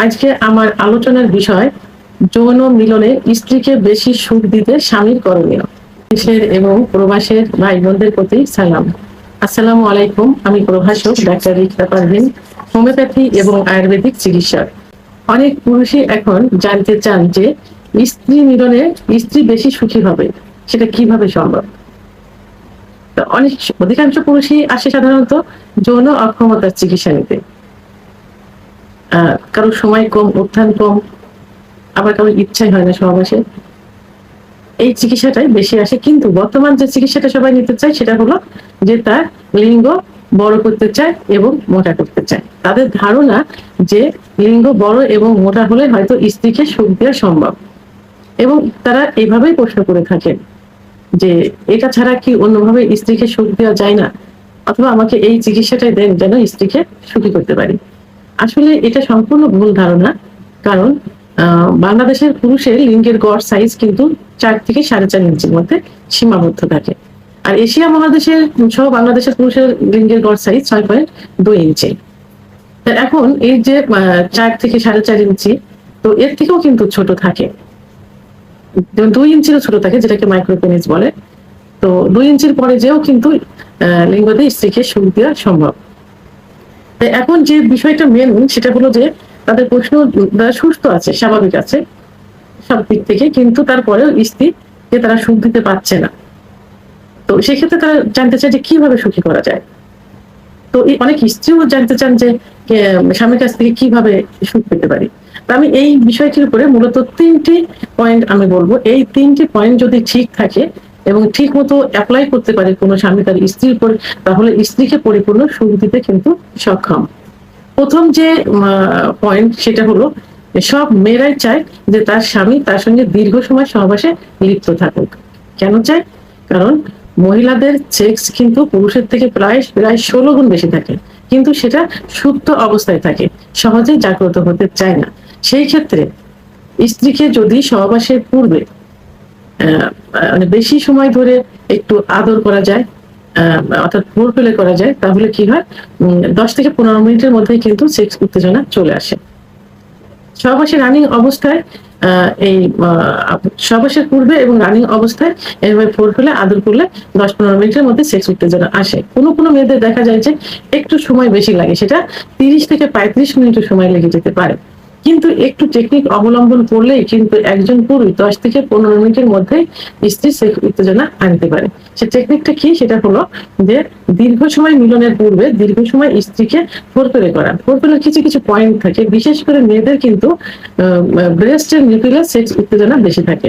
আজকে আমার আলোচনার বিষয় যৌন মিলনে স্ত্রীকে বেশি সুখ দিতে স্বামীর করণীয়। দেশের এবং প্রবাসের ভাই বোনদের প্রতি সালাম। আসসালামু আলাইকুম। আমি প্রভাষক ডাক্তার রিক্তা পারভিন, হোমিওপ্যাথি এবং আয়ুর্বেদিক চিকিৎসক। অনেক পুরুষই এখন জানতে চান যে স্ত্রী মিলনে স্ত্রী বেশি সুখী হবে, সেটা কিভাবে সম্ভব। অধিকাংশ পুরুষই আসে সাধারণত যৌন অক্ষমতার চিকিৎসা নিতে। কারো সময় কম, উত্থান কম, আবার কারো ইচ্ছাই হয় না সহবাসে, এই চিকিৎসাটাই বেশি আসে। কিন্তু বর্তমান যে চিকিৎসাটা সবাই নিতে চায় সেটা হলো যে তার লিঙ্গ বড় করতে চায় এবং মোটা করতে চায়। তাদের ধারণা যে লিঙ্গ বড় এবং মোটা হলে হয়তো স্ত্রীকে সুখ দেওয়া সম্ভব, এবং তারা এইভাবেই প্রশ্ন করে থাকেন যে এটা ছাড়া কি অন্যভাবে স্ত্রীকে সুখ দেওয়া যায় না, অথবা আমাকে এই চিকিৎসাটাই দেন যেন স্ত্রীকে সুখী করতে পারি। আসলে এটা সম্পূর্ণ ভুল ধারণা। কারণ বাংলাদেশের পুরুষের লিঙ্গের গড় সাইজ কিন্তু 4 থেকে 4.5 ইঞ্চির মধ্যে সীমাবদ্ধ থাকে, আর এশিয়া মহাদেশের সহ বাংলাদেশের পুরুষের লিঙ্গের গড় সাইজ 6.2 ইঞ্চি। এখন এই যে 4 থেকে 4.5 ইঞ্চি, তো এর থেকেও কিন্তু ছোট থাকে, 2 ইঞ্চিরও ছোট থাকে, যেটাকে মাইক্রোপেনিস বলে। তো 2 ইঞ্চির পরে যেও কিন্তু লিঙ্গ দিয়ে স্ত্রীকে সুখ দেওয়া সম্ভব। এখন যে বিষয়টা মেন, সেটা হলো যে তাদের প্রশ্ন, সুস্থ আছে, স্বাভাবিক আছে সব দিক থেকে, কিন্তু তারপরেও স্ত্রীকে তারা সুখ দিতে পারছে না। তো সেক্ষেত্রে তারা জানতে চায় যে কিভাবে সুখী করা যায়। তো এই অনেক স্ত্রীও জানতে চান যে স্বামীর কাছ থেকে কিভাবে সুখ পেতে পারি। তো আমি এই বিষয়টির উপরে মূলত 3টি পয়েন্ট আমি বলবো। এই 3টি পয়েন্ট যদি ঠিক থাকে এবং ঠিক মতো অ্যাপ্লাই করতে পারে কোনো স্বামী তার স্ত্রীর উপর, তাহলে স্ত্রীকে পরিপূর্ণ সুখ দিতে কিন্তু সক্ষম। প্রথম যে পয়েন্ট, সেটা হলো সব মেয়েরাই চায় যে তার স্বামী তার সঙ্গে দীর্ঘ সময় সহবাসে লিপ্ত থাকুক। কেন চায়? কারণ মহিলাদের সেক্স কিন্তু পুরুষের থেকে প্রায় 16 গুণ বেশি থাকে, কিন্তু সেটা সুপ্ত অবস্থায় থাকে, সহজেই জাগ্রত হতে চায় না। সেই ক্ষেত্রে স্ত্রীকে যদি সহবাসের পূর্বে মানে বেশি সময় ধরে একটু আদর করা যায়, অর্থাৎ ফোর প্লে করা যায়, তাহলে কি হয়, 10 থেকে 15 মিনিটের মধ্যেই কিন্তু সেক্স উত্তেজনা চলে আসে। সহবাসের রানিং অবস্থায় এই সহবাসের পূর্বে এবং রানিং অবস্থায় এইভাবে ফোর প্লে আদর করলে 10-15 মিনিটের মধ্যে সেক্স উত্তেজনা আসে। কোনো মেয়েদের দেখা যায় যে একটু সময় বেশি লাগে, সেটা 30 থেকে 35 মিনিটের সময় লেগে যেতে পারে। কিন্তু একটু টেকনিক অবলম্বন করলেই কিন্তু একজন পুরুষ 10 থেকে 15 মিনিটের মধ্যে স্ত্রীর সেক্স উত্তেজনা আনতে পারে। সে টেকনিকটা কি? সেটা হলো যে দীর্ঘ সময় মিলনের পূর্বে দীর্ঘ সময় স্ত্রীকে ফোরপ্লে করা। ফোরপ্লের কিছু পয়েন্ট থাকে, বিশেষ করে মেয়েদের কিন্তু ব্রেস্টের নিউক্লিয়ার সেক্স উত্তেজনা বেশি থাকে।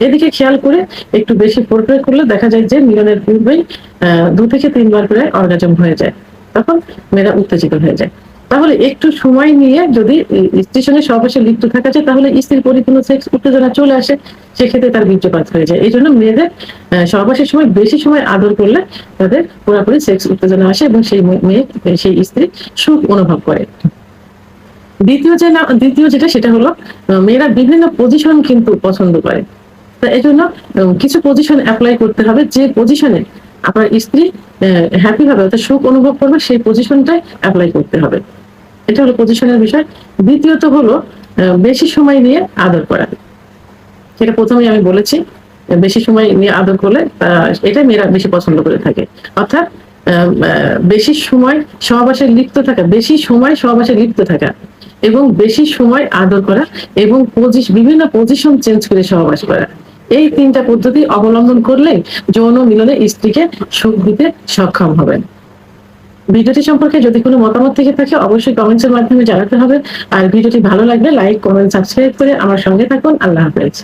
এদিকে খেয়াল করে একটু বেশি ফোরপ্লে করলে দেখা যায় যে মিলনের পূর্বেই 2 থেকে 3 বার করে অর্গাজম হয়ে যায়, তখন মেয়েরা উত্তেজিত হয়ে যায়। তাহলে একটু সময় নিয়ে যদি স্ত্রীর সঙ্গে সহবাসে লিপ্ত থাকা যায়, তাহলে স্ত্রীর পরিপূর্ণ সেক্স উত্তেজনা চলে আসে, সেক্ষেত্রে তার বীর্যপাত হয়ে যায়। এই জন্য মেয়েদের সহবাসের সময় বেশি সময় আদর করলে তাদের পুরোপুরি সেক্স উত্তেজনা আসে এবং সেই স্ত্রী সুখ অনুভব করে। দ্বিতীয় যেটা, সেটা হলো মেয়েরা বিভিন্ন পজিশন কিন্তু পছন্দ করে। তা এই জন্য কিছু পজিশন অ্যাপ্লাই করতে হবে, যে পজিশনে আপনার স্ত্রী হ্যাপি হবে, অর্থাৎ সুখ অনুভব করবে, সেই পজিশনটাই অ্যাপ্লাই করতে হবে। এটা হলো পজিশনের বিষয়। দ্বিতীয়ত হলো বেশি সময় নিয়ে আদর করা। সেটা প্রথমেই আমি বলেছি, বেশি সময় নিয়ে আদর করলে এটা মেয়েরা বেশি পছন্দ করে থাকে। অর্থাৎ বেশি সময় সহবাসে লিপ্ত থাকা, এবং বেশি সময় আদর করা, এবং বিভিন্ন পজিশন চেঞ্জ করে সহবাস করা। এই 3টা পদ্ধতি অবলম্বন করলে যৌন মিলনে স্ত্রীকে সুখ দিতে সক্ষম হবেন। ভিডিওটি সম্পর্কে যদি কোনো মতামত থেকে থাকে অবশ্যই কমেন্টসের মাধ্যমে জানাতে হবে। আর ভিডিওটি ভালো লাগলে লাইক, কমেন্ট, সাবস্ক্রাইব করে আমার সঙ্গে থাকুন। আল্লাহ হাফেজ।